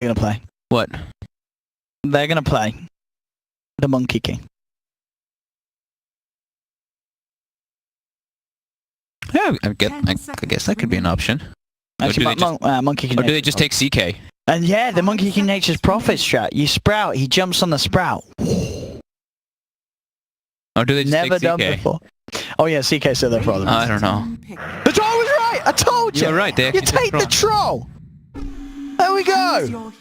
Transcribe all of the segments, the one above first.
They're gonna play. What? They're gonna play the Monkey King. Yeah, I guess that could be an option. Actually, Monkey King. Or do they just take CK? And yeah, the Monkey King Nature's Prophet strat. You sprout, he jumps on the sprout. Or do they just Never take CK? done before. Oh yeah, CK's still there for all of them. I don't know. The troll was right! I told you! You're right, they you take the troll! There we go!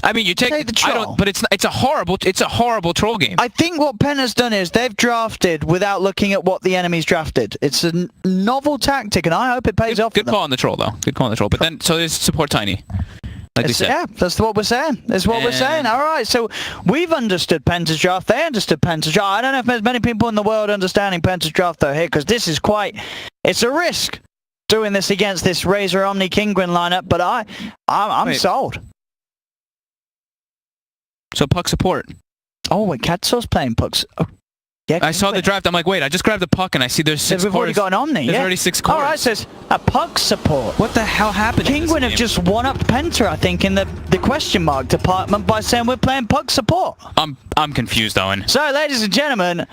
I mean, you take the troll. I don't, but it's a horrible troll game. I think what PENTA's done is they've drafted without looking at what the enemy's drafted. It's a novel tactic, and I hope it pays off. Good call on the troll, though. Good call on the troll. But then, so there's support Tiny. Like we said. Yeah, that's what we're saying. That's what we're saying. All right, so we've understood PENTA's draft. They understood PENTA's draft. I don't know if there's many people in the world understanding PENTA's draft, though, here, because this is it's a risk doing this against this Razor Omni Kinguin lineup, but I'm sold. So puck support. Oh, wait, Katsor's playing pucks. Oh, yeah, I saw the draft. I'm like, wait, I just grabbed the puck and I see there's 6 we've already got an Omni. There's already 6 cores. All right, so it's a puck support. What the hell happened? Kinguin have just one-upped PENTA, I think, in the question mark department by saying we're playing puck support. I'm confused, Owen. So, ladies and gentlemen,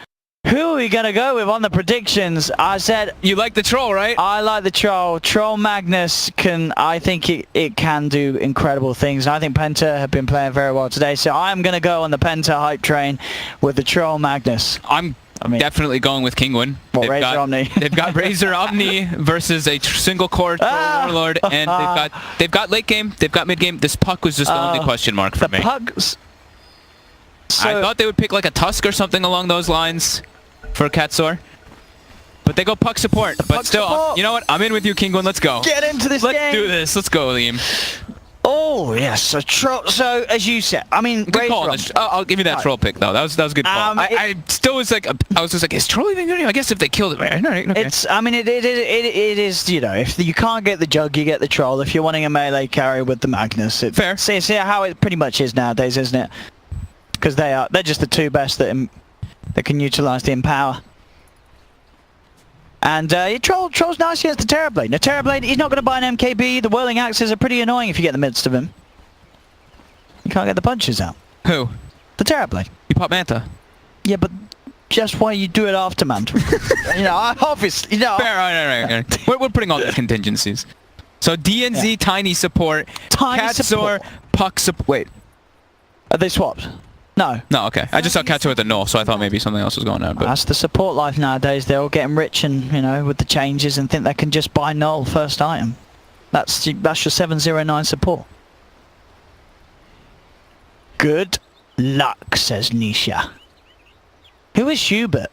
who are we going to go with on the predictions? I said... You like the troll, right? I like the troll. Troll Magnus I think it can do incredible things. And I think PENTA have been playing very well today. So I'm going to go on the PENTA hype train with the troll Magnus. I mean, definitely going with Kinguin. Well, Razor Omni. They've got Razor Omni versus a single core troll warlord, and they've got late game, they've got mid game. This puck was just the only question mark for me. Pucks. I thought they would pick like a Tusk or something along those lines for Katsor. But they go puck support. But still, you know what? I'm in with you, Kinguin. Let's go. Get into this game. Let's do this. Let's go, Liam. Oh, yes. So, as you said, I mean, good call. I'll give you that troll pick, though. That was a good call. I still was like, is troll even good? I guess if they killed it, right? Okay. It is, you know, if you can't get the jug, you get the troll. If you're wanting a melee carry with the Magnus, fair. See how it pretty much is nowadays, isn't it? Because they're just the two best that can utilize the empower. And Troll's nice against the Terrorblade. Now Terrorblade, he's not going to buy an MKB. The whirling axes are pretty annoying if you get in the midst of him. You can't get the punches out. Who? The Terrorblade. You pop Manta. Yeah, but just why you do it after Manta? You know, obviously, you know. Fair, right. We're putting all the contingencies. So DNZ Tiny support. Tiny support. Puck support. Wait. Are they swapped? No. No, okay. I just saw Katsor with the null, so I thought maybe something else was going on. But that's the support life nowadays. They're all getting rich and, you know, with the changes and think they can just buy null first item. That's your 709 support. Good luck, says Nisha. Who is Hubert?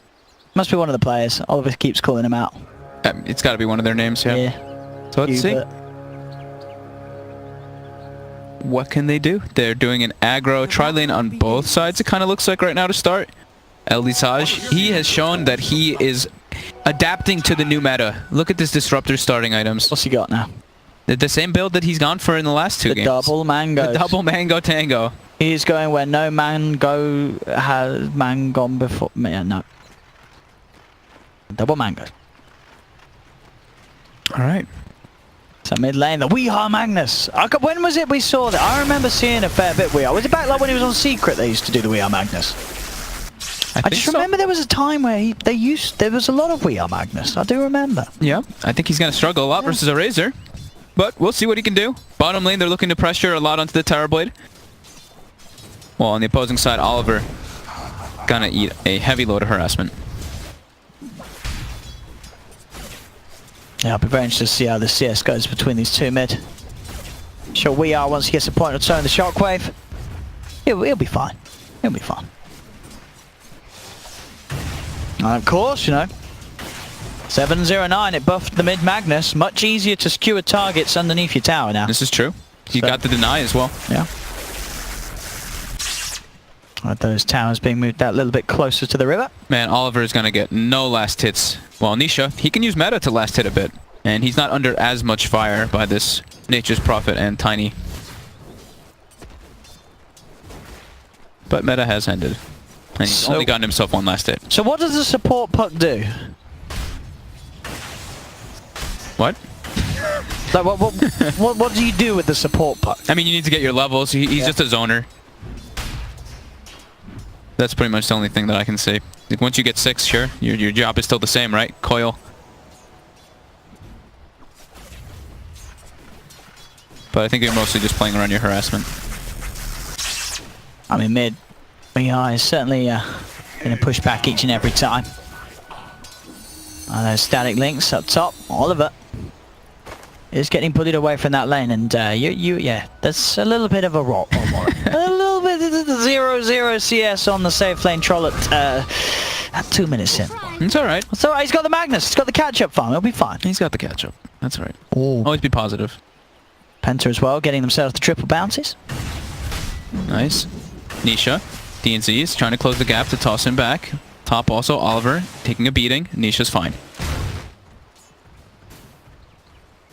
Must be one of the players. Oliver keeps calling him out. It's got to be one of their names, yeah. So let's see. What can they do? They're doing an aggro tri-lane on both sides, it kind of looks like right now to start. Elisage, he has shown that he is adapting to the new meta. Look at this disruptor starting items. What's he got now? The same build that he's gone for in the last 2 games. Double mango. The double mango tango. He's going where no mango has gone before. Yeah, no. Double mango. Alright. So mid lane, the Weehaw Magnus. When was it we saw that? I remember seeing a fair bit Weehaw. Was it back like when he was on Secret they used to do the Weehaw Magnus? I just remember there was a time where there was a lot of Weehaw Magnus. I do remember. Yeah, I think he's going to struggle a lot versus a Razor. But we'll see what he can do. Bottom lane, they're looking to pressure a lot onto the Terrorblade. Well, on the opposing side, Oliver gonna eat a heavy load of harassment. Yeah, I'll be very interested to see how the CS goes between these two mid. Sure, Weehaw, once he gets a point or two in the shockwave, he'll be fine. He'll be fine. And of course, you know, 709, it buffed the mid Magnus. Much easier to skewer targets underneath your tower now. This is true. You got the deny as well. Yeah. Those towers being moved out a little bit closer to the river. Man, Oliver is going to get no last hits. Well, Nisha, he can use meta to last hit a bit. And he's not under as much fire by this Nature's Prophet and Tiny. But meta has ended. And he's only gotten himself one last hit. So what does the support puck do? What? Like, what do you do with the support puck? I mean, you need to get your levels. He's just a zoner. That's pretty much the only thing that I can say. Like, once you get 6, sure, your job is still the same, right? Coil. But I think you're mostly just playing around your harassment. I mean, mid, is certainly going to push back each and every time. Those static links up top. Oliver is getting bullied away from that lane, and yeah, that's a little bit of a rock. A little bit of the 0-0 CS on the safe lane troll at 2 minutes in. It's alright. It's alright, he's got the Magnus, he's got the catch-up farm, he'll be fine. He's got the catch-up. That's right. Ooh. Always be positive. Penta as well, getting themselves the triple bounces. Nice. Nisha. DNZ is trying to close the gap to toss him back. Top also, Oliver taking a beating. Nisha's fine.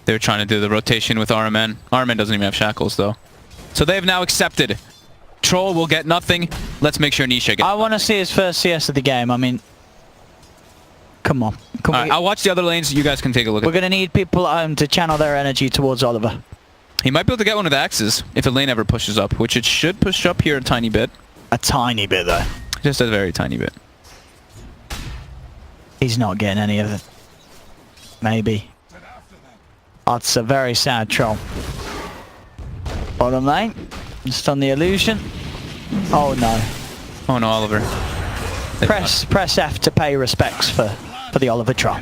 They're trying to do the rotation with RMN. RMN doesn't even have shackles, though. So they've now accepted. Troll will get nothing. Let's make sure Nisha gets I want to see his first CS of the game. I mean, come on. I'll watch the other lanes. You guys can take a look. We're going to need people at home to channel their energy towards Oliver. He might be able to get one with axes if a lane ever pushes up, which it should push up here a tiny bit. A tiny bit, though. Just a very tiny bit. He's not getting any of it. Maybe. That's a very sad troll. Bottom lane. Just on the illusion. Oh no. Oh no, Oliver. Press F to pay respects for the Oliver troll.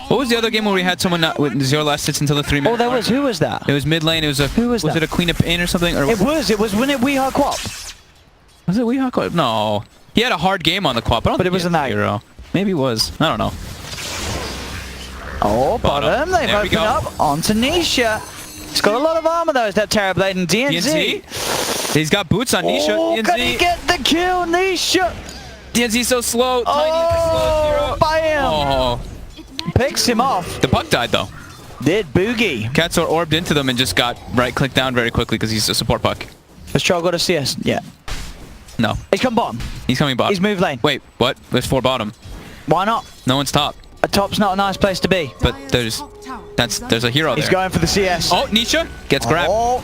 What was the other game where we had someone not with 0 last hits until the 3 minute? Oh, there was. Who was that? It was mid lane. It was a. Who was that? Was it a Queen of Pain or something? Or It was when it Weehaw Quap. Was it Weehaw Quap? No. He had a hard game on the Quap. But it wasn't that hero. Maybe it was. I don't know. Oh, bottom. They've There we opened go. up onto Nisha. He's got a lot of armor though, is that Terrorblade and DNZ. He's got boots on Nisha. Oh, DNZ. can he get the kill, Nisha? DNZ's so slow. Tiny Oh, slow zero. bam! Oh. Picks him off. The puck died though. Did Boogie. Katsor orbed into them and just got right-clicked down very quickly because he's a support puck. Has Troll got a CS? Yeah. No. He's come bottom. He's coming bottom. He's moved lane. Wait, what? There's 4 bottom. Why not? No one's top. A top's not a nice place to be. But there's a hero there. He's going for the CS. Oh, Nisha gets grabbed. Oh,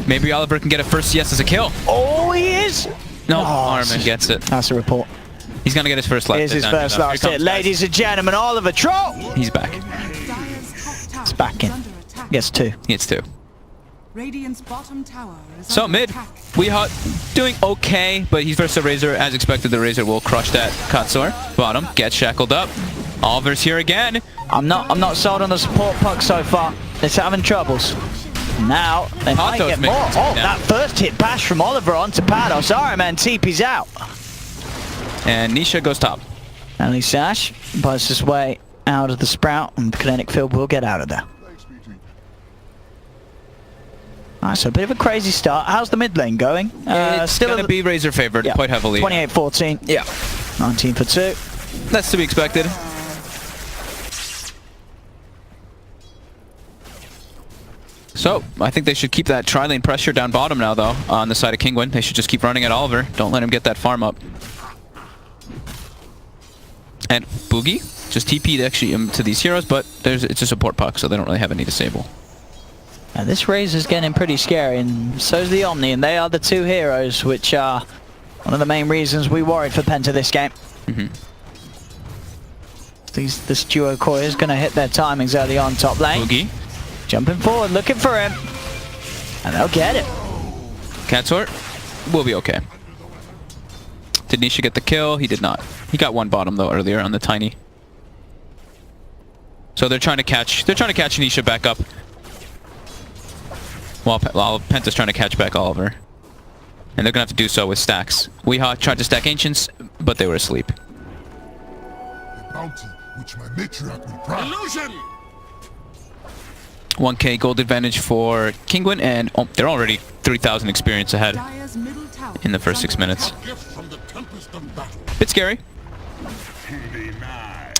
Maybe Oliver can get a first CS as a kill. oh he is. No, Oh, Armin gets it. That's a report. He's gonna get his first last Here's hit. his Now, first here last comes, hit. guys. Ladies and gentlemen, Oliver Troll. He's back. It's back in. Gets 2. He gets 2. Radiant's bottom tower is So under mid, attack. Weehaw doing okay, but he's versus the Razor. As expected, the Razor will crush that Katsor. Bottom gets shackled up. Oliver's here again. I'm not sold on the support puck so far. It's having troubles. Now they might Hato's get making more. it Oh, down. that first hit bash from Oliver onto Pados. Sorry, man. TP's out. And Nisha goes top. Only Sash buzzes his way out of the sprout, and the kinetic field will get out of there. Alright, so a bit of a crazy start. How's the mid lane going? It's still gonna be Razor favored yeah, quite heavily. 28-14. Yeah, 19 for 2. that's to be expected. So, I think they should keep that tri-lane pressure down bottom now, though, on the side of Kinguin. They should just keep running at Oliver. Don't let him get that farm up. And Boogie just TP'd actually to these heroes, but it's a support puck, so they don't really have any disable. Now this Razor's getting pretty scary, and so's the Omni, and they are the 2 heroes, which are one of the main reasons we worried for Penta this game. This duo core is going to hit their timings early on top lane. Boogie. Jumping forward, looking for him. And they'll get it. Katsor will be okay. Did Nisha get the kill? He did not. He got 1 bottom though earlier on the tiny. So they're trying to catch Nisha back up. While Penta's trying to catch back Oliver. And they're gonna have to do so with stacks. Weehaw tried to stack Ancients, but they were asleep. The bounty which my matriarch will prize. Illusion! 1k gold advantage for Kinguin, and they're already 3,000 experience ahead Dire's middle tower in the is first 6 under minutes. Gift from the tempest of battle. Bit scary.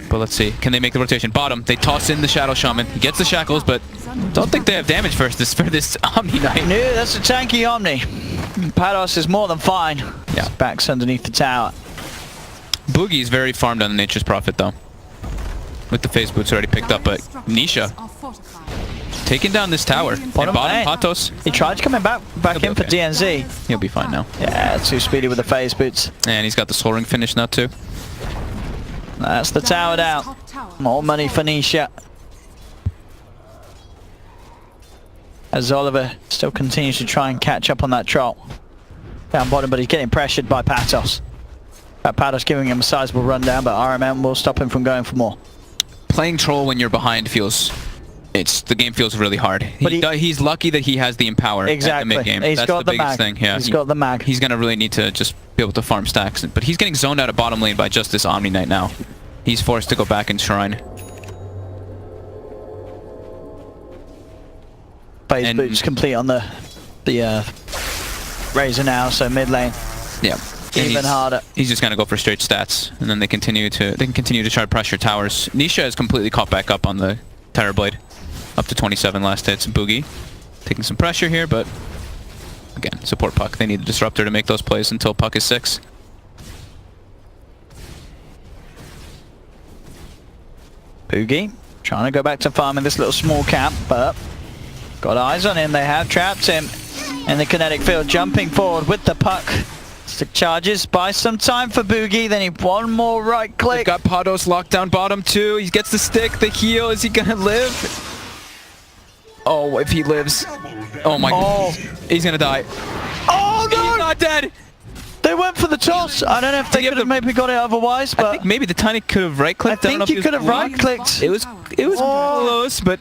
But let's see. Can they make the rotation? Bottom. They toss in the Shadow Shaman. He gets the shackles, but don't think they have damage for this Omni Knight. No, that's a tanky Omni. Pados is more than fine. Yeah. Backs underneath the tower. Boogie's very farmed on the Nature's Prophet, though. With the phase boots already picked up, but Nisha are fortified. taking down this tower. Bottom lane. Patos. He tried to come back in for DNZ. He'll be fine now. Yeah, too speedy with the phase boots. And he's got the Soul Ring finish now too. That's the tower down. Top tower More money for Nisha. As Oliver still continues to try and catch up on that troll. Down bottom, but he's getting pressured by Patos. Patos giving him a sizable rundown, but RMM will stop him from going for more. Playing troll when you're behind feels... the game feels really hard. But He's lucky that he has the Empower at the mid game. He's That's got the the biggest mag. thing. Yeah, He's got the mag. He's gonna really need to just be able to farm stacks. But he's getting zoned out at bottom lane by just this Omni Knight now. He's forced to go back and Shrine. Phase boots complete on the Razor now, so mid lane. Yeah. Even harder. He's just gonna go for straight stats, and then they can continue to try to pressure towers. Nisha has completely caught back up on the Terror Blade, up to 27 last hits. Boogie taking some pressure here, but again, support Puck. They need the Disruptor to make those plays until Puck is 6. Boogie trying to go back to farming this little small camp, but got eyes on him. They have trapped him in the kinetic field, jumping forward with the Puck. Stick charges, buy some time for Boogie, then he one more right click. They've got Patos locked down bottom too. He gets the stick, the heal. Is he gonna live? Oh, if he lives. Oh my god. He's gonna die. Oh no! He's not dead! They went for the toss. I don't know if they could have maybe got it otherwise, but I think maybe the Tiny could have right-clicked. I think you could have right-clicked. It was close, but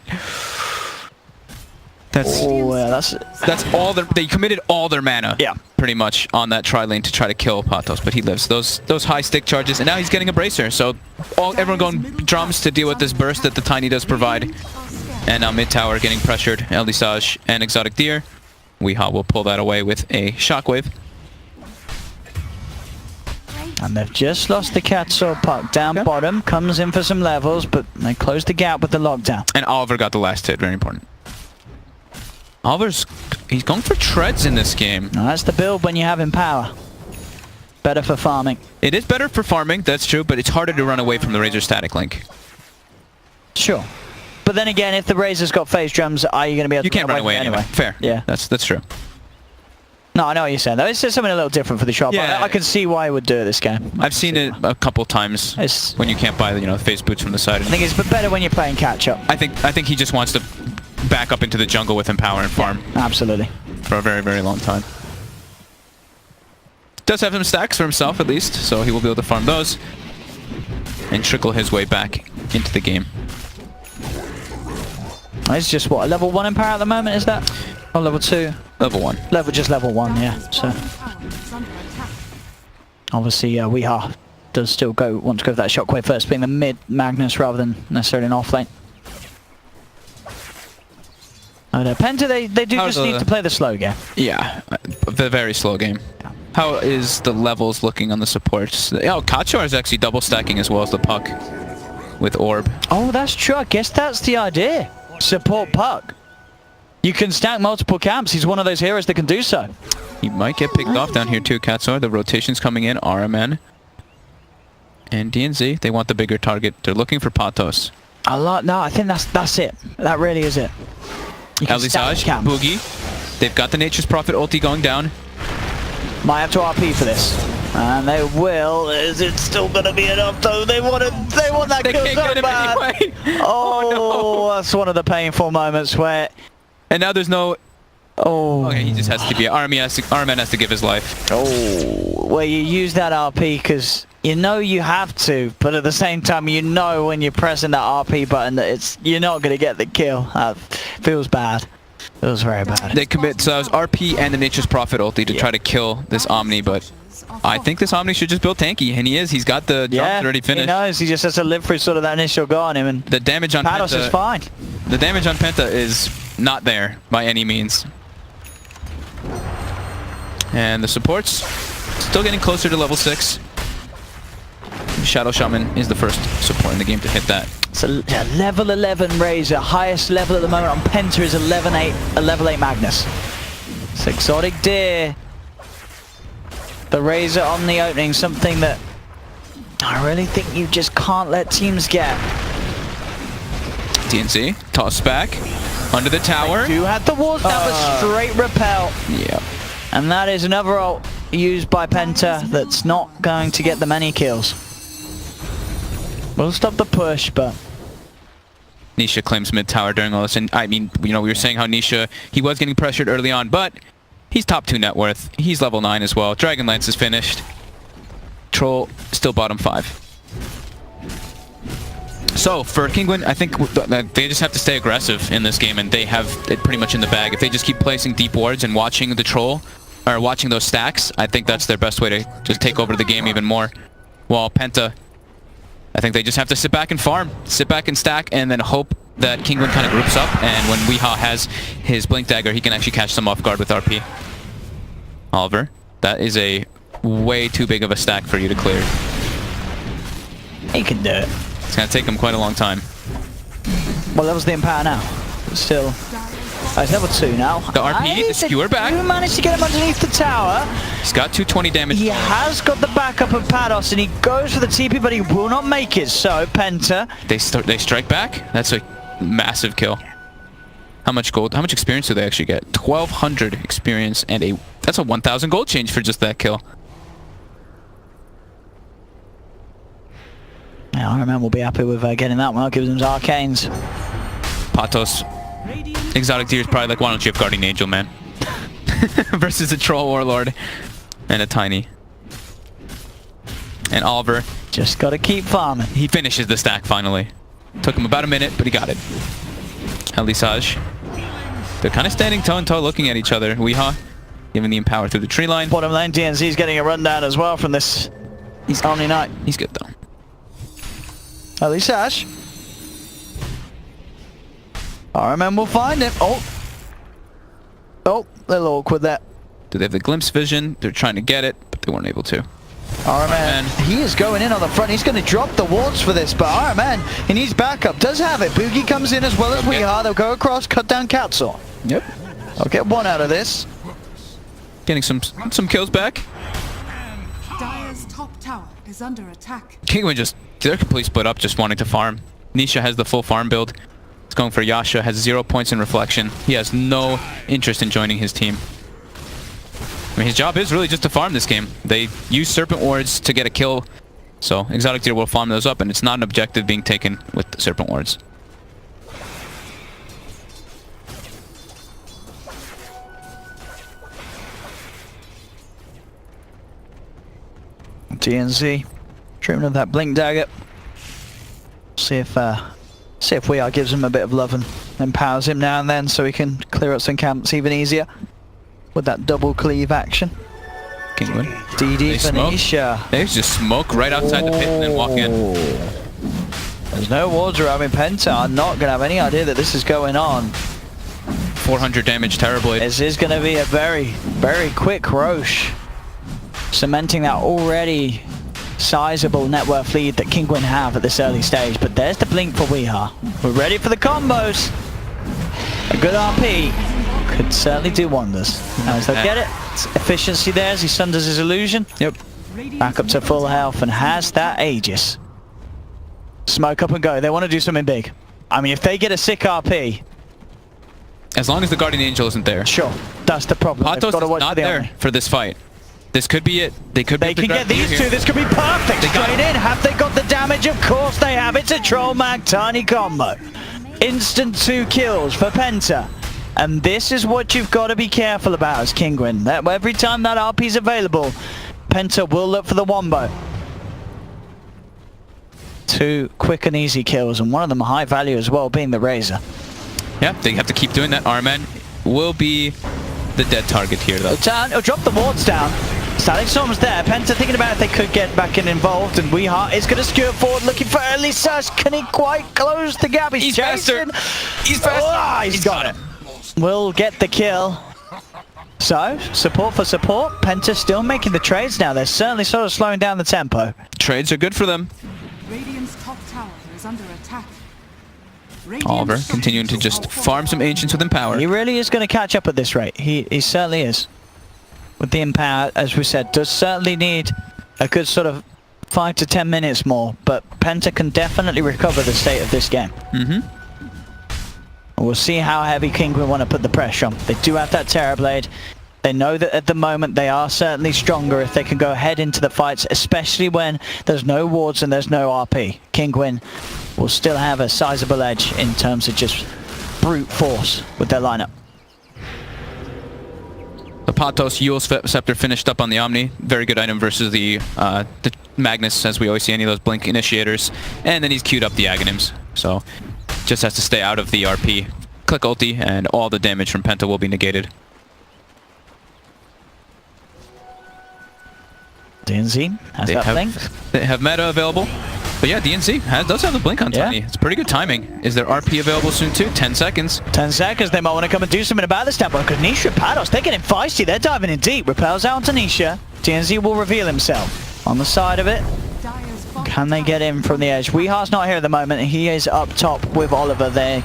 that's all they committed all their mana. Yeah. Pretty much on that tri lane to try to kill Patos, but he lives. Those high stick charges, and now he's getting a bracer. So everyone going drums to deal with this burst that the Tiny does provide. And now mid tower getting pressured. Eldisage and Exotic Deer. Weehaw will pull that away with a shockwave. And they've just lost the Catsaw Puck. Down bottom, comes in for some levels, but they close the gap with the lockdown. And Oliver got the last hit, very important. Oliver's, he's going for treads in this game. Now, that's the build when you have Empower. Better for farming. It is better for farming, that's true, but it's harder to run away from the Razor static link. Sure. But then again, if the Razor's got phase drums, are you going to be able to You can't run away anyway. Fair. Yeah. That's true. No, I know what you're saying, though. It's just something a little different for the shop. Yeah. I can see why he would do it this game. I've seen it a couple times when you can't buy the phase boots from the side. I think it's better when you're playing catch-up. I think he just wants to back up into the jungle with Empower and farm. Yeah, absolutely. For a very, very long time. Does have some stacks for himself, at least, so he will be able to farm those and trickle his way back into the game. It's just, what, a level 1 Empower at the moment, is that? Or level 2? Level 1. Just level 1, yeah. So obviously, Weehaw does still want to go for that shockwave first, being the mid Magnus rather than necessarily an off lane. Oh no, Penta, they do just need to play the slow game. Yeah, the very slow game. How is the levels looking on the supports? Oh, Kachar is actually double stacking as well as the Puck with Orb. Oh, that's true. I guess that's the idea. Support Puck. You can stack multiple camps. He's one of those heroes that can do so. He might get picked off down here too, Katsor. The rotation's coming in. RMN and DNZ. They want the bigger target. They're looking for Patos. No, I think that's it. That really is it. Eldisage, Boogie. They've got the Nature's Prophet ulti going down. Might have to RP for this. And they will. Is it still going to be enough though? They want that kill so bad. Anyway. Oh, no. That's one of the painful moments where... And now there's no... Oh. Okay, he just has to be... RMN has to give his life. Oh. Well, you use that RP because you know you have to, but at the same time you know when you're pressing that RP button that you're not going to get the kill. That feels bad. Feels very bad. They commit, so it was RP and the Nature's Prophet ulti to try to kill this Omni, but I think this Omni should just build tanky, and he is. He's got the jump already finished. He knows. He just has to live through sort of that initial go on him, and the damage on Patos Penta is fine. The damage on Penta is not there by any means. And the supports still getting closer to level 6. Shadow Shaman is the first support in the game to hit that. It's a level 11 Razor. Highest level at the moment on Penta is a level 8 Magnus. It's Exotic Deer. The Razor on the opening, something that I really think you just can't let teams get. DNC, toss back. Under the tower. You had the walls down, but straight repel. Yeah. And that is another ult used by Penta that's not going to get them any kills. We'll stop the push, but... Nisha claims mid tower during all this, and I mean, you know, we were saying how Nisha, he was getting pressured early on, but he's top 2 net worth. He's level 9 as well. Dragonlance is finished. Troll still bottom 5. So for Kinguin, I think they just have to stay aggressive in this game, and they have it pretty much in the bag. If they just keep placing deep wards and watching the troll, or watching those stacks, I think that's their best way to just take over the game even more. While Penta, I think they just have to sit back and farm, sit back and stack, and then hope that Kinguin kind of groups up, and when Weehaw has his Blink Dagger, he can actually catch them off guard with RP. Oliver, that is a way too big of a stack for you to clear. He can do it. It's going to take him quite a long time. Well, that was the Empower now. But still. Oh, it's level 2 now. The RP, the skewer back. You managed to get him underneath the tower. He's got 220 damage. He has got the backup of Pados, and he goes for the TP, but he will not make it. So, Penta. They strike back. That's a massive kill. How much gold? How much experience do they actually get? 1,200 experience, and that's a 1,000 gold change for just that kill. Yeah, Iron Man will be happy with getting that one. I'll give him his arcanes. Patos. Exotic Deer is probably like, why don't you have Guardian Angel, man? Versus a Troll Warlord and a Tiny. And Oliver. Just got to keep farming. He finishes the stack finally. Took him about a minute, but he got it. Elisage. They're kind of standing toe and toe looking at each other. Weehaw giving the Empower through the tree line. Bottom lane, DNZ's getting a rundown as well from this Omni Knight. He's good though. Elisage. RMM will find him. Oh, a little awkward there. Do they have the glimpse vision? They're trying to get it, but they weren't able to. RMN, he is going in on the front. He's going to drop the wards for this, but RMN, he needs backup. Does have it. Boogie comes in as well as Weehaw. They'll go across, cut down Katzel. Yep. I'll get one out of this. Getting some kills back. Dire's top tower is under attack. Kinguin just, they're completely split up, just wanting to farm. Nisha has the full farm build. He's going for Yasha, has 0 points in reflection. He has no interest in joining his team. I mean, his job is really just to farm this game. They use Serpent Wards to get a kill, so Exotic Deer will farm those up, and it's not an objective being taken with the Serpent Wards. TNZ, treatment of that Blink Dagger. See if Weehaw gives him a bit of love and empowers him now and then, so he can clear up some camps even easier with that double cleave action. Kinguin. DD Venetia. They just smoke right outside the pit and then walk in. There's no wards around. Penta are not going to have any idea that this is going on. 400 damage Terrorblade. This is going to be a very, very quick Roche, cementing that already sizable net worth lead that Kinguin have at this early stage. But there's the blink for Weehaw. We're ready for the combos. A good RP could certainly do wonders. As they'll get it. It's efficiency there as he sunders his illusion. Yep. Back up to full health and has that Aegis. Smoke up and go. They want to do something big. I mean, if they get a sick RP. As long as the Guardian Angel isn't there. Sure. That's the problem. Patos is not there for this fight. This could be it. They can get these two. This could be perfect. Straight in. Have they got the damage? Of course they have. It's a Troll Mag Tiny combo. Instant 2 kills for Penta. And this is what you've got to be careful about as Kinguin. That every time that RP is available, Penta will look for the wombo. 2 quick and easy kills, and one of them high value as well, being the Razor. Yeah, they have to keep doing that. Arman will be the dead target here, though. He'll drop the wards down. Static Storm's there. Penta thinking about if they could get back in involved, and Weehaw is going to skewer forward, looking for Elisage. Can he quite close the gap? He's chasing. He's faster. Oh, he's got it. Will get the kill. So, support for support. Penta still making the trades now. They're certainly sort of slowing down the tempo. Trades are good for them. Radiant's top tower is under attack. Oliver continuing to just farm some Ancients with Empower. He really is going to catch up at this rate. He certainly is. With the Empower, as we said, does certainly need a good sort of 5 to 10 minutes more, but Penta can definitely recover the state of this game. And we'll see how heavy Kinguin want to put the pressure on. They do have that Terror Blade. They know that at the moment they are certainly stronger if they can go ahead into the fights, especially when there's no wards and there's no RP. Kinguin will still have a sizable edge in terms of just brute force with their lineup. The Patos Yule Scepter finished up on the Omni. Very good item versus the Magnus, as we always see any of those Blink Initiators. And then he's queued up the Aghanims. So just has to stay out of the RP. Click ulti and all the damage from Penta will be negated. DNZ has that blink. They have meta available. But yeah, DNZ does have the blink on Tiny. It's pretty good timing. Is there RP available soon too? 10 seconds. 10 seconds. They might want to come and do something about this tempo because Nisha Pados, they're getting feisty. They're diving in deep. Repels out to Nisha. DNZ will reveal himself. On the side of it. Can they get in from the edge? Weehar's not here at the moment. He is up top with Oliver. They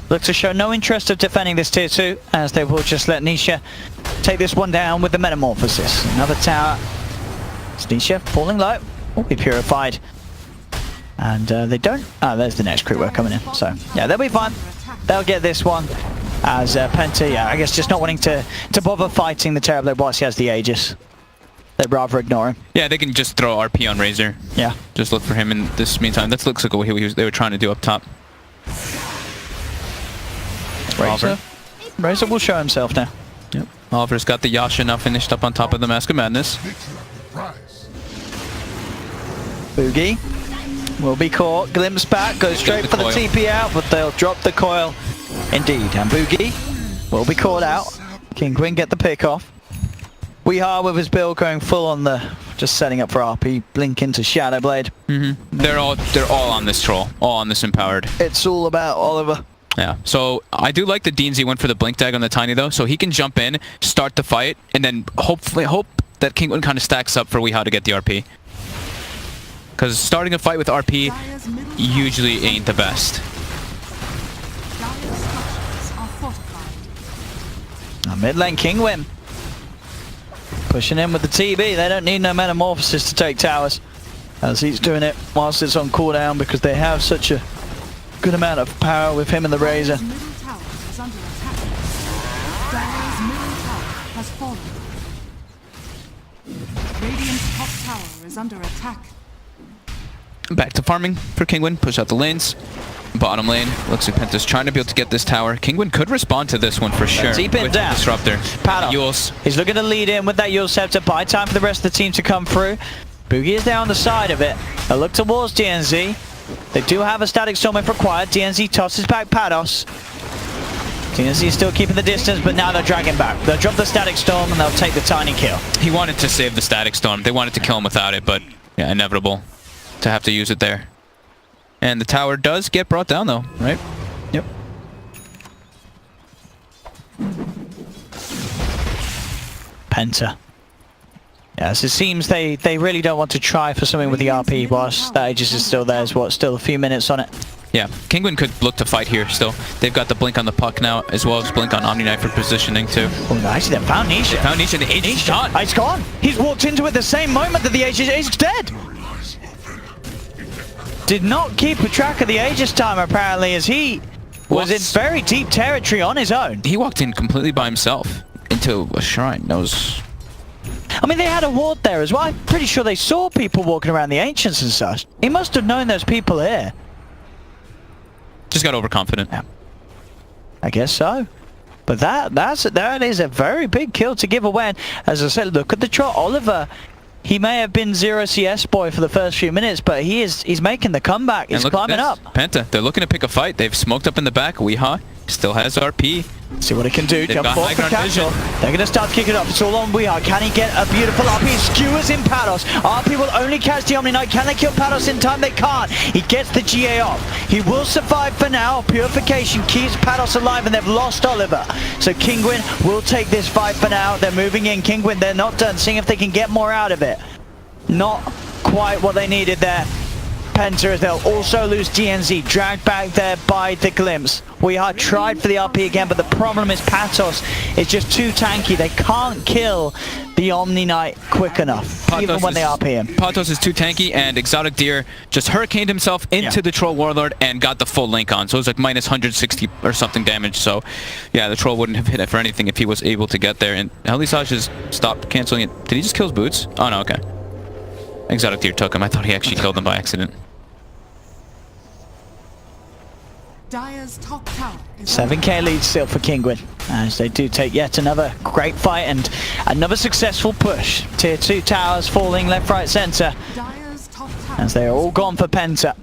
look to show no interest of defending this tier 2 as they will just let Nisha take this one down with the Metamorphosis. Another tower. Nisha falling low, will be purified. And they don't... Oh, there's the next crew coming in. So, yeah, they'll be fine. They'll get this one. As Penta, yeah, I guess just not wanting to bother fighting the Terror Blade whilst he has the Aegis. They'd rather ignore him. Yeah, they can just throw RP on Razor. Yeah. Just look for him in this meantime. That looks like what they were trying to do up top. Razor will show himself now. Yep. Oliver's got the Yasha now finished up on top of the Mask of Madness. Boogie will be caught, glimpse back, goes straight for the TP out, but they'll drop the coil indeed. And Boogie will be caught out. Kinguin get the pick off. Weehar with his build going full on the, just setting up for RP, blink into Shadow Blade. They're all on this troll, all on this empowered. It's all about Oliver. Yeah, so I do like the DNZ went for the blink tag on the Tiny though, so he can jump in, start the fight, and then hopefully hope that Kinguin kind of stacks up for Weehar to get the RP. Because starting a fight with RP usually ain't the best. Mid lane Kinguin pushing in with the TB. They don't need no Metamorphosis to take towers, as he's doing it whilst it's on cooldown because they have such a good amount of power with him and the Razor. Radiant's top tower is under attack. Back to farming for Kinguin. Push out the lanes. Bottom lane. Looks like Penta's trying to be able to get this tower. Kinguin could respond to this one for sure. Deep in down. Disruptor. Paddle. He's looking to lead in with that Yule Scepter. Buy time for the rest of the team to come through. Boogie is down the side of it. A look towards DNZ. They do have a Static Storm if required. DNZ tosses back Pados. DNZ is still keeping the distance, but now they're dragging back. They'll drop the Static Storm and they'll take the Tiny kill. He wanted to save the Static Storm. They wanted to kill him without it, but yeah, inevitable to have to use it there. And the tower does get brought down though, right? Yep. Penta. Yes, it seems they really don't want to try for something with the RP whilst that Aegis is still there. What, still a few minutes on it. Yeah, Kinguin could look to fight here still. They've got the blink on the puck now, as well as blink on Omni Knight for positioning too. Oh, actually they found Nisha. They found Nisha and the Aegis is gone. It's gone. He's walked into it the same moment that the Aegis is dead. Did not keep a track of the Aegis time apparently, as he was in very deep territory on his own. He walked in completely by himself into a shrine. That was... I mean, they had a ward there as well. I'm pretty sure they saw people walking around the Ancients and such. He must have known there's people here. Just got overconfident. Yeah. I guess so. But that is a very big kill to give away. And as I said, look at the trot. Oliver, he may have been 0 CS boy for the first few minutes, but he's making the comeback. He's climbing up. Penta, they're looking to pick a fight. They've smoked up in the back. Weeha still has RP. See what it can do. Jump forward for Casual. They're going to start kicking it up. It's all on Weeha. Can he get a beautiful RP? Skewers in Pados. RP will only catch the Omni Knight. Can they kill Pados in time? They can't. He gets the GA off. He will survive for now. Purification keeps Pados alive, and they've lost Oliver. So Kinguin will take this fight for now. They're moving in. Kinguin, they're not done. Seeing if they can get more out of it. Not quite what they needed there. Penta as they'll also lose DNZ, dragged back there by the Glimpse. We are tried for the RP again, but the problem is Patos is just too tanky. They can't kill the Omni Knight quick enough, even when they RP him. Patos is too tanky, and Exotic Deer just hurricaned himself into the Troll Warlord and got the full link on. So it was like minus 160 or something damage. So yeah, the Troll wouldn't have hit it for anything if he was able to get there. And Elisage just stopped canceling it. Did he just kill his boots? Oh no, okay. Exotic Deer took him. I thought he actually killed him by accident. Dire's top tower is 7k lead still for Kinguin, as they do take yet another great fight and another successful push. Tier 2 towers falling left, right, center, Dire's top tower as they are all gone for Penta.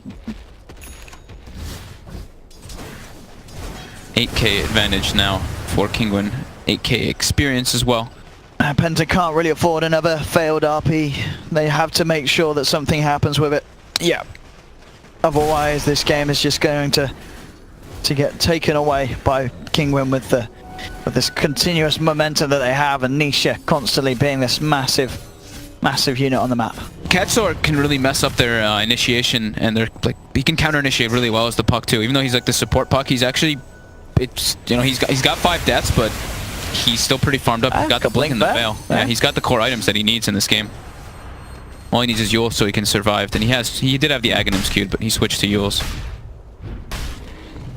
8k advantage now for Kinguin. 8k experience as well. Penta can't really afford another failed RP. They have to make sure that something happens with it. Yeah. Otherwise, this game is just going to get taken away by Kinguin with this continuous momentum that they have, and Nisha constantly being this massive unit on the map. Katsor can really mess up their initiation, and they're like, he can counter initiate really well as the puck too. Even though he's like the support puck, he's actually, it's, you know, he's got 5 deaths, but he's still pretty farmed up. He's got the blink and the veil. Yeah, he's got the core items that he needs in this game. All he needs is Yule so he can survive. Then he did have the Aghanims queued, but he switched to Yule's.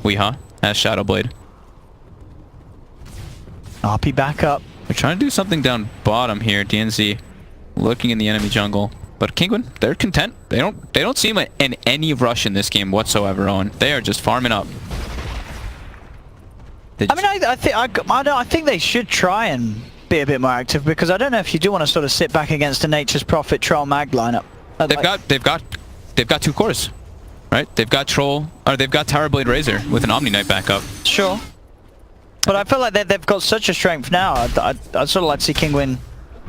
Weeha has Shadowblade. RP back up. They're trying to do something down bottom here. DNZ looking in the enemy jungle, but Kinguin, they're content. They don't seem in any rush in this game whatsoever. Owen, they are just farming up. I mean, I think they should try and be a bit more active, because I don't know if you do want to sort of sit back against a Nature's Prophet Troll Mag lineup. They've got 2 cores. Right? They've got Troll, or they've got Towerblade Razor with an Omni Knight backup. Sure. But I feel like they've got such a strength now. I'd sort of like to see Kinguin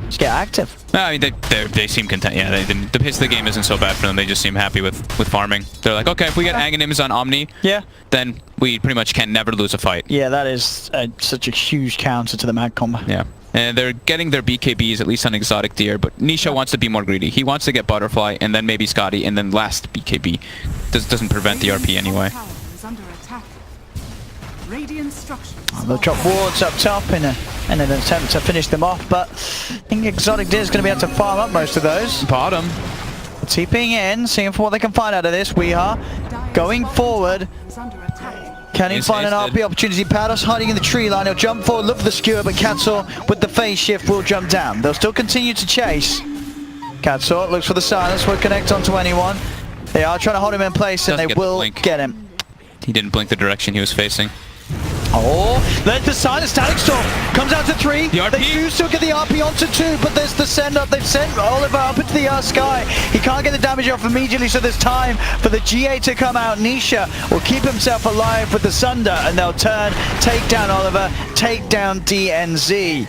just get active. No, I mean, they seem content. Yeah, the pace of the game isn't so bad for them. They just seem happy with farming. They're like, okay, if we get Aghanims on Omni, then we pretty much can never lose a fight. Yeah, that is such a huge counter to the Mag combo. Yeah. And they're getting their BKBs, at least on Exotic Deer, but Nisha wants to be more greedy. He wants to get Butterfly, and then maybe Scotty, and then last BKB. Doesn't prevent the RP anyway. They'll drop wards up top in an attempt to finish them off, but I think Exotic Deer is going to be able to farm up most of those. Bottom. TPing in, seeing for what they can find out of this. We are going forward. Can he find an RP opportunity? Pados hiding in the tree line. He'll jump forward, look for the skewer, but Katsor with the phase shift will jump down. They'll still continue to chase. Katsor looks for the silence, will connect onto anyone. They are trying to hold him in place, and they will get him. He didn't blink the direction he was facing. Oh, there's the silence. Static Storm comes out to 3. The RP. They do still get the RP onto 2, but there's the send up. They've sent Oliver up into the sky. He can't get the damage off immediately, so there's time for the GA to come out. Nisha will keep himself alive with the Sunder, and they'll turn, take down Oliver, take down DNZ.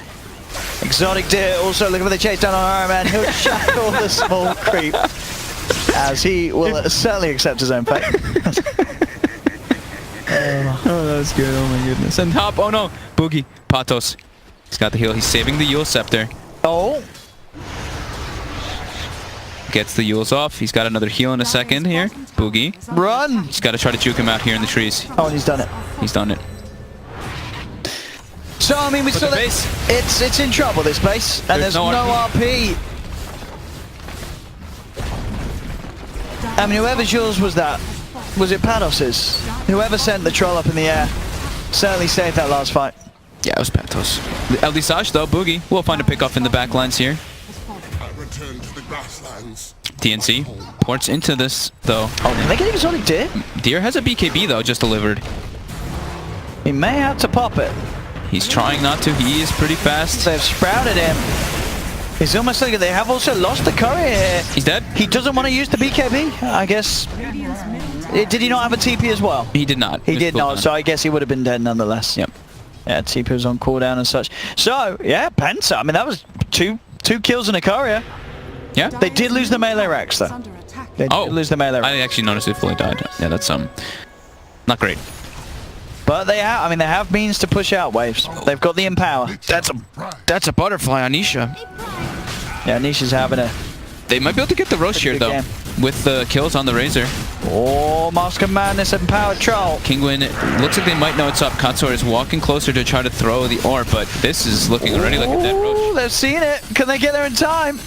Exotic Deer also looking for the chase down on Iron Man. He'll shackle the small creep, as he will certainly accept his own fate. Oh, that's good. Oh my goodness. And top. Oh no. Boogie. Patos. He's got the heal. He's saving the Yule Scepter. Oh. Gets the Yules off. He's got another heal in a second here. Boogie. Run. He's got to try to juke him out here in the trees. Oh, and he's done it. He's done it. So, I mean, we still... It's in trouble, this base. And there's no RP. I mean, whoever's yours was that. Was it Pados's? Whoever sent the troll up in the air certainly saved that last fight. Yeah, it was Patos. Elisage though, Boogie will find a pickoff in the back lines here. DNC ports into this though. Oh, did they get Exotic Deer? Deer has a BKB though, just delivered. He may have to pop it. He's trying not to. He is pretty fast. They've sprouted him. It's almost like they have also lost the courier here. He's dead. He doesn't want to use the BKB, I guess. Did he not have a TP as well? He did not. He did not, so I guess he would have been dead nonetheless. Yep. Yeah, TP was on cooldown and such. So, yeah, Penta. I mean, that was two kills and a courier. Yeah. They did lose the melee Rex, though. They did lose the melee Rex. I actually noticed it fully died. Yeah, that's not great. But they have, I mean, they have means to push out waves. They've got the empower. That's a butterfly on Nisha. Yeah, Nisha's having a... They might be able to get the roast here, though. Game. with the kills on the Razor. Oh, Mask of Madness and Power Troll. Kinguin, looks like they might know it's up. Katsor is walking closer to try to throw the orb, but this is looking already like a dead Roche. They've seen it. Can they get there in time?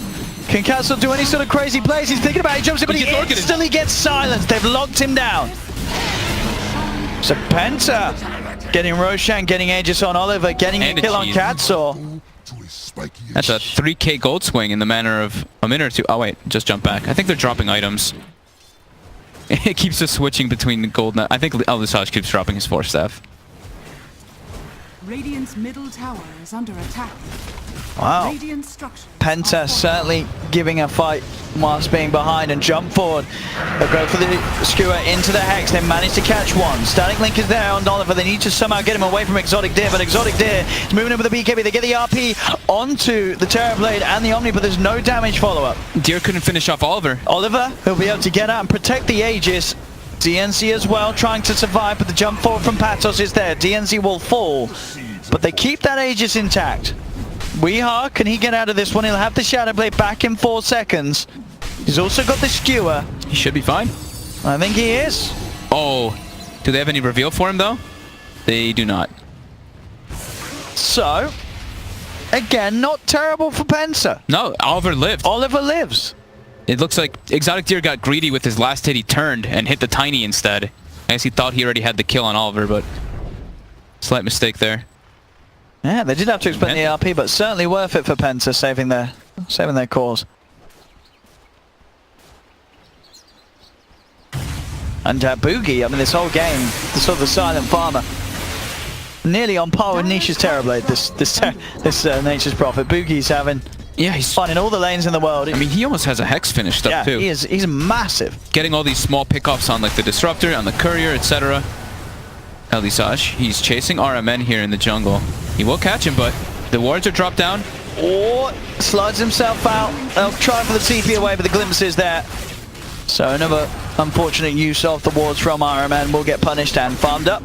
Can Katsor do any sort of crazy plays? He's thinking about it. He jumps in, but he instantly gets silenced. They've locked him down. So Penta getting Roshan, getting Aegis on Oliver, getting a kill on Katsor. That's a 3k gold swing in the manner of a minute or two. Oh wait, just jump back. I think they're dropping items. It keeps us switching between the gold. I think Eldisage keeps dropping his Force Staff. Radiant's middle tower is under attack. Wow. Radiant structures Penta certainly giving a fight whilst being behind and jump forward. They'll go for the skewer into the Hex. They manage to catch one. Static Link is there on Oliver. They need to somehow get him away from Exotic Deer, but Exotic Deer is moving in with the BKB. They get the RP onto the Terrorblade and the Omni, but there's no damage follow-up. Deer couldn't finish off Oliver. Oliver, he'll be able to get out and protect the Aegis. DNC as well, trying to survive, but the jump forward from Patos is there. DNC will fall, but they keep that Aegis intact. Weehaw, can he get out of this one? He'll have the Shadow Blade back in 4 seconds. He's also got the skewer. He should be fine. I think he is. Oh, do they have any reveal for him though? They do not. So, again, not terrible for Penta. No, Oliver lived. Oliver lives. It looks like Exotic Deer got greedy with his last hit. He turned and hit the Tiny instead. I guess he thought he already had the kill on Oliver, but slight mistake there. Yeah, they did have to expend the RP, but certainly worth it for Penta, saving their cause. And Boogie, I mean, this whole game, the sort of the silent farmer, nearly on par with Nisha's Terrorblade. This Nature's Prophet. Boogie's having, yeah, he's finding all the lanes in the world. I mean, he almost has a Hex finished up too. Yeah, he's massive. Getting all these small pickoffs on like the Disruptor, on the Courier, etc. Eldisage, he's chasing RMN here in the jungle. He will catch him, but the wards are dropped down. Or slides himself out. They'll try for the TP away, but the glimpse is there. So another unfortunate use of the wards from RMN will get punished and farmed up.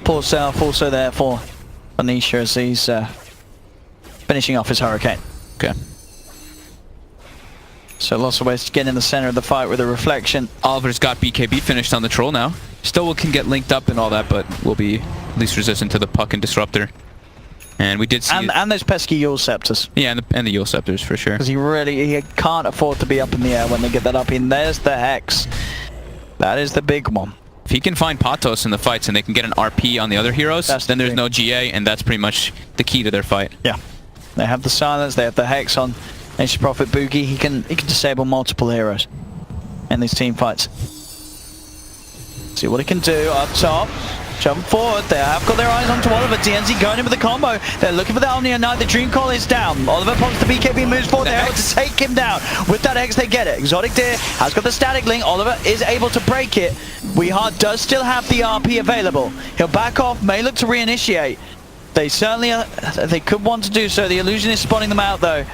Poor Self also there for Anisha as he's finishing off his Hurricane. Okay. So lots of ways to get in the center of the fight with a reflection. Oliver's got BKB finished on the Troll now. Still can get linked up and all that, but will be least resistant to the Puck and Disruptor. And we did see... And those pesky Yule Scepters. Yeah, and the Yule Scepters for sure. Because he can't afford to be up in the air when they get that up in. There's the Hex. That is the big one. If he can find Patos in the fights and they can get an RP on the other heroes, then there's no GA, and that's pretty much the key to their fight. Yeah. They have the silence, they have the Hex on Nature's Prophet Boogie. He can disable multiple heroes in these team fights. See what he can do up top. Jump forward. They have got their eyes onto Oliver. DNZ going in with the combo. They're looking for the Omnia Knight. The Dream Call is down. Oliver pops the BKB, moves forward. They're able to take him down. With that X, they get it. Exotic Deer has got the Static Link. Oliver is able to break it. Weehard does still have the RP available. He'll back off, may look to reinitiate. They certainly they could want to do so. The Illusion is spotting them out though,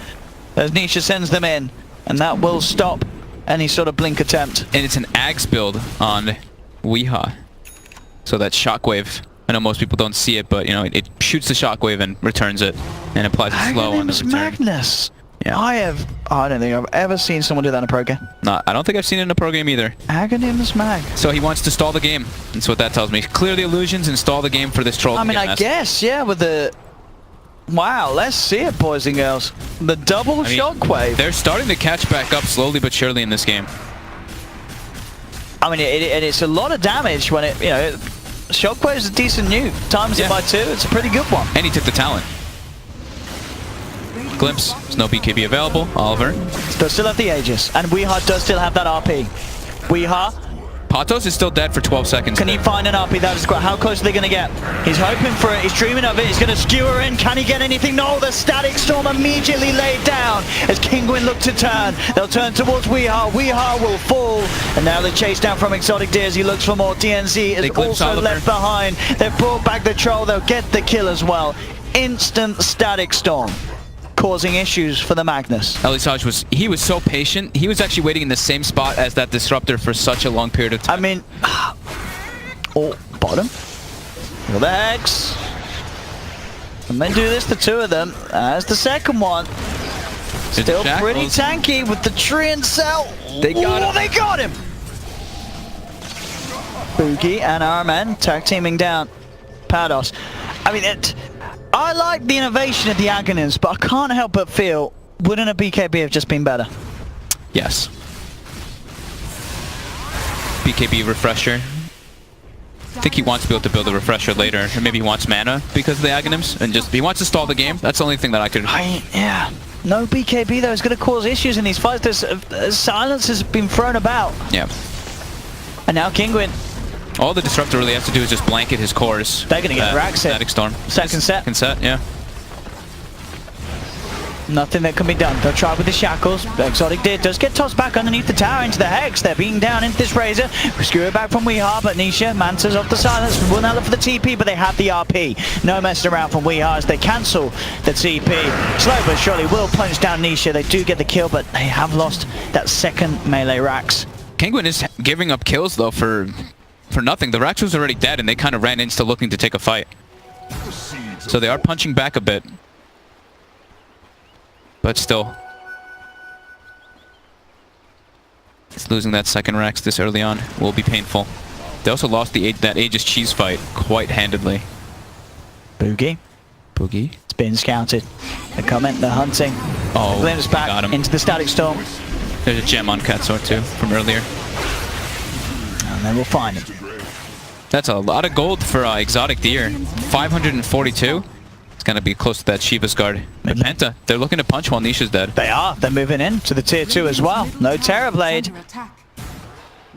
as Nisha sends them in, and that will stop any sort of blink attempt. And it's an Axe build on Weeha. So that shockwave, I know most people don't see it, but you know, it shoots the shockwave and returns it, and applies a slow on the return. Magnus. Yeah. I don't think I've ever seen someone do that in a pro game. No, I don't think I've seen it in a pro game either. Aghanims Mag. So he wants to stall the game. That's what that tells me. Clear the illusions and stall the game for this troll. I mean, I guess, yeah, with the... Wow, let's see it, boys and girls. The double shockwave. They're starting to catch back up slowly but surely in this game. I mean, it's a lot of damage when it, you know, Shockwave's a decent nuke. Times it by 2, it's a pretty good one. And he took the talent. Glimpse, there's no BKB available. Oliver does still have the Aegis, and Weeha does still have that RP. Weeha. Patos is still dead for 12 seconds. Can he find an RP? That is great. How close are they going to get? He's hoping for it. He's dreaming of it. He's going to skewer in. Can he get anything? No, the Static Storm immediately laid down as Kinguin look to turn. They'll turn towards Weeha. Weeha will fall. And now the chase down from Exotic Deer as he looks for more. DNZ is also left behind. They've brought back the Troll. They'll get the kill as well. Instant Static Storm, causing issues for the Magnus. Eldisage was so patient. He was actually waiting in the same spot as that Disruptor for such a long period of time. I mean, oh, bottom. Look at the Hex. And they do this, the two of them. As the second one. Still pretty shackles. tanky with the tree and cell. They got him. They got him. Boogie and our men tag teaming down Pados. I mean, I like the innovation of the Aghanim's, but I can't help but feel, wouldn't a BKB have just been better? Yes. BKB refresher. I think he wants to be able to build a refresher later, or maybe he wants mana because of the Aghanim's, and just he wants to stall the game. That's the only thing that I could. Yeah. No BKB though is going to cause issues in these fights. There's silence has been thrown about. Yeah. And now Kinguin. All the disruptor really has to do is just blanket his cores. They're going to get racks hit. Static storm. Second set. Second set, yeah. Nothing that can be done. They'll try with the shackles. Exotic does get tossed back underneath the tower into the Hex. They're beating down into this Razor. Screw it back from Weehaw, but Nisha, Manta's off the silence. Will now look for the TP, but they have the RP. No messing around from Weehaw as they cancel the TP. Slow but surely will punch down Nisha. They do get the kill, but they have lost that second melee Rax. Kinguin is giving up kills though for nothing. The Rax was already dead and they kind of ran into looking to take a fight. So they are punching back a bit. But still. It's losing that second Rax this early on will be painful. They also lost that Aegis Cheese fight quite handedly. Boogie. Boogie. It's been scouted. They're coming, they're hunting. Oh, Glimpse back got him. into the Static Storm. There's a gem on Katsor too from earlier. And then we'll find him. That's a lot of gold for Exotic Deer. 542. It's going to be close to that Shiva's guard. And Penta, they're looking to punch while Nisha's dead. They are. They're moving in to the tier 2 as well. No Terror Blade.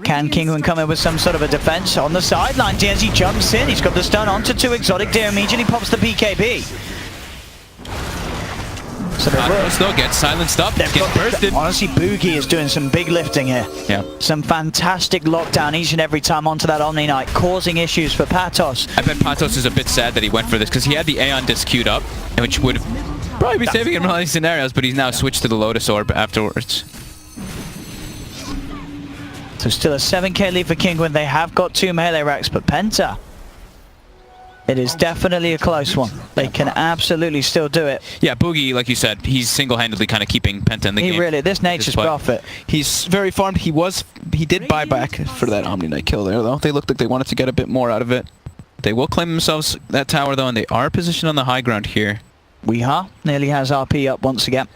Can Kinguin come in with some sort of a defense on the sideline? DNZ jumps in. He's got the stun onto 2 Exotic Deer. Immediately pops the BKB. So Still gets silenced up. Gets bursted. Honestly, Boogie is doing some big lifting here. Yeah. Some fantastic lockdown each and every time onto that Omni Knight, causing issues for Patos. I bet Patos is a bit sad that he went for this because he had the Aeon Disc queued up, which would probably be saving him in all these scenarios, but he's now switched to the Lotus Orb afterwards. So still a 7k lead for Kinguin. They have got 2 melee racks, but Penta, it is definitely a close one. They can absolutely still do it. Yeah, Boogie, like you said, he's single-handedly kind of keeping Penta in the game. He really, this Nature's Prophet. He's very farmed. He did buy back for that Omni Knight kill there, though. They looked like they wanted to get a bit more out of it. They will claim themselves that tower, though, and they are positioned on the high ground here. Weehaw nearly has RP up once again.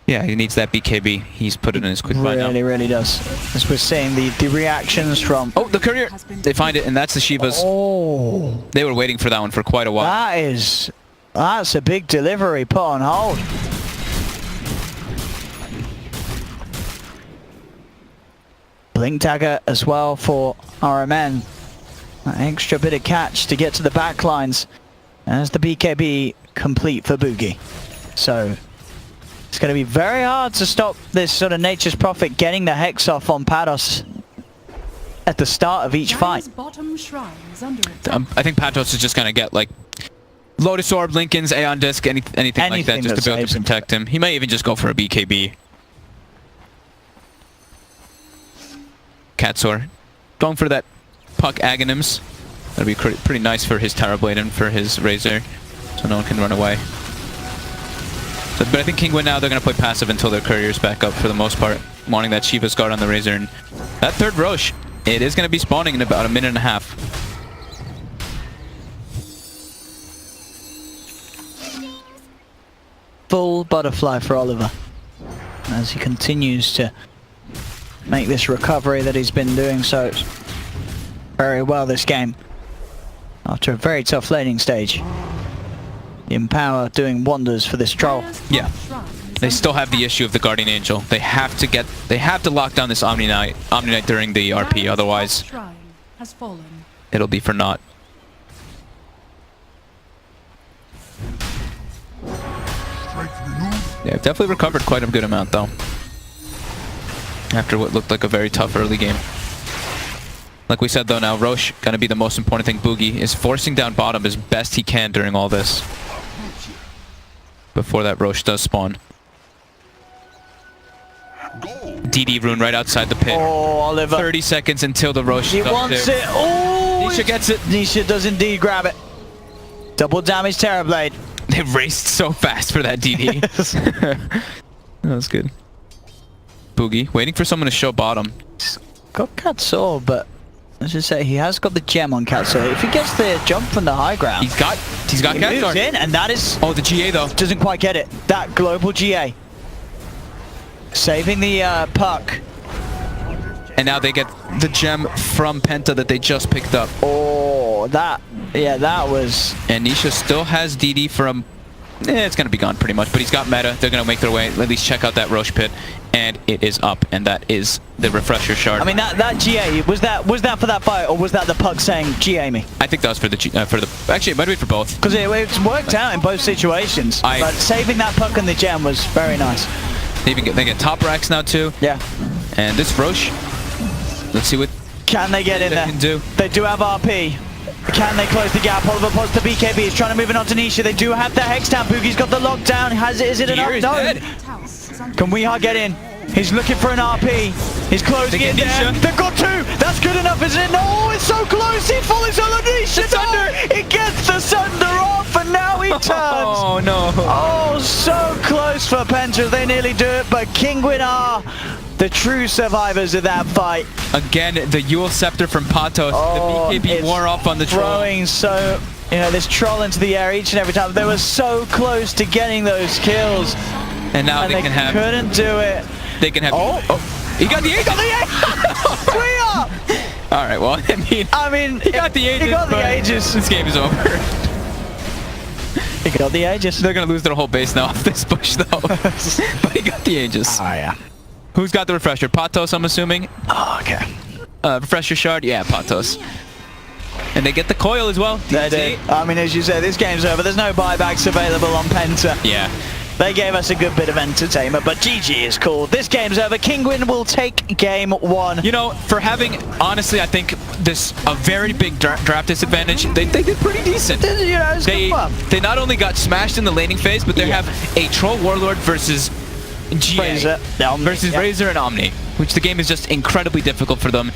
Yeah, he needs that BKB. He's put it in his quick buy now. Really does. As we're seeing the reactions from... Oh, the courier! They find it, and that's the Shiva's. Oh. They were waiting for that one for quite a while. That's a big delivery put on hold. Blink Dagger as well for RMN. That extra bit of catch to get to the back lines. As the BKB complete for Boogie. So it's going to be very hard to stop this sort of Nature's Prophet getting the Hex off on Patos at the start of each fight. I think Patos is just going to get like Lotus Orb, Lincoln's, Aeon Disc, anything like that just to be able to protect him. He might even just go for a BKB. Katsor going for that Puck Aghanims. That'll be pretty nice for his Terrorblade and for his Razor, so no one can run away. So, but I think Kinguin now, they're going to play passive until their courier's back up for the most part, wanting that Shiva's guard on the Razor. And that third Roche, it is going to be spawning in about a minute and a half. Full butterfly for Oliver as he continues to make this recovery that he's been doing so very well this game. After a very tough laning stage. The Empower doing wonders for this troll. Yeah. They still have the issue of the Guardian Angel. They have to lock down this Omni Knight during the RP, otherwise it'll be for naught. Yeah, definitely recovered quite a good amount though. After what looked like a very tough early game. Like we said though, now Roche gonna be the most important thing. Boogie is forcing down bottom as best he can during all this. Before that Roche does spawn. DD rune right outside the pit. Oh, Oliver. 30 seconds until the Roche. He wants it. Oh! Nisha gets it. Nisha does indeed grab it. Double damage Terrorblade. They raced so fast for that DD. That was good. Boogie, waiting for someone to show bottom. Got Katsuo, but let's just say he has got the gem on Katsuo. If he gets the jump from the high ground, He's got he Cat moves Guard. in, and that is Oh, the GA though. doesn't quite get it. That global GA saving the puck. And now they get the gem from Penta that they just picked up. Oh, that was. And Nisha still has DD from... it's going to be gone pretty much, but he's got meta. They're going to make their way, at least check out that Roche pit. And it is up, and that is the refresher shard. I mean, that GA, was that for that fight, or was that the puck saying GA me? I think that was for the... actually, it might be for both. Because it worked out in both situations. But saving that puck and the gem was very nice. They get top racks now, too. Yeah. And this Roche... Let's see what can they get in there. Can do. They do have RP. Can they close the gap? Oliver Potts to BKB. He's trying to move it on to Nisha. They do have the Hextown. Boogie's got the lockdown. Is it enough? No. Dead. Can Weehar get in? He's looking for an RP. He's closing it down. They've got two. That's good enough, isn't it? No, it's so close. He follows on Nisha. No, he gets the Sunder off, and now he turns. Oh, no. Oh, so close for Penta. They nearly do it, but Kinguin are the true survivors of that fight. Again, the Yule Scepter from Patos. Oh, the BKB wore off on the troll. Throwing so, this troll into the air each and every time. They were so close to getting those kills. And now And they couldn't do it. They can have... Oh, he got the Aegis! All right, well, I mean, he got the Aegis. He got the Aegis. This game is over. He got the Aegis. They're going to lose their whole base now off this push, though. But he got the Aegis. Oh, yeah. Who's got the refresher? Patos, I'm assuming. Oh, okay. Refresher shard? Yeah, Patos. And they get the coil as well. They do. I mean, as you say, this game's over. There's no buybacks available on Penta. Yeah. They gave us a good bit of entertainment, but GG is cool. This game's over. Kinguin will take game one. You know, for having, honestly, I think this a very big draft disadvantage, they did pretty decent. You know, it's good fun. They not only got smashed in the laning phase, but they have a Troll Warlord versus GA Razor versus Razor and Omni, which the game is just incredibly difficult for them.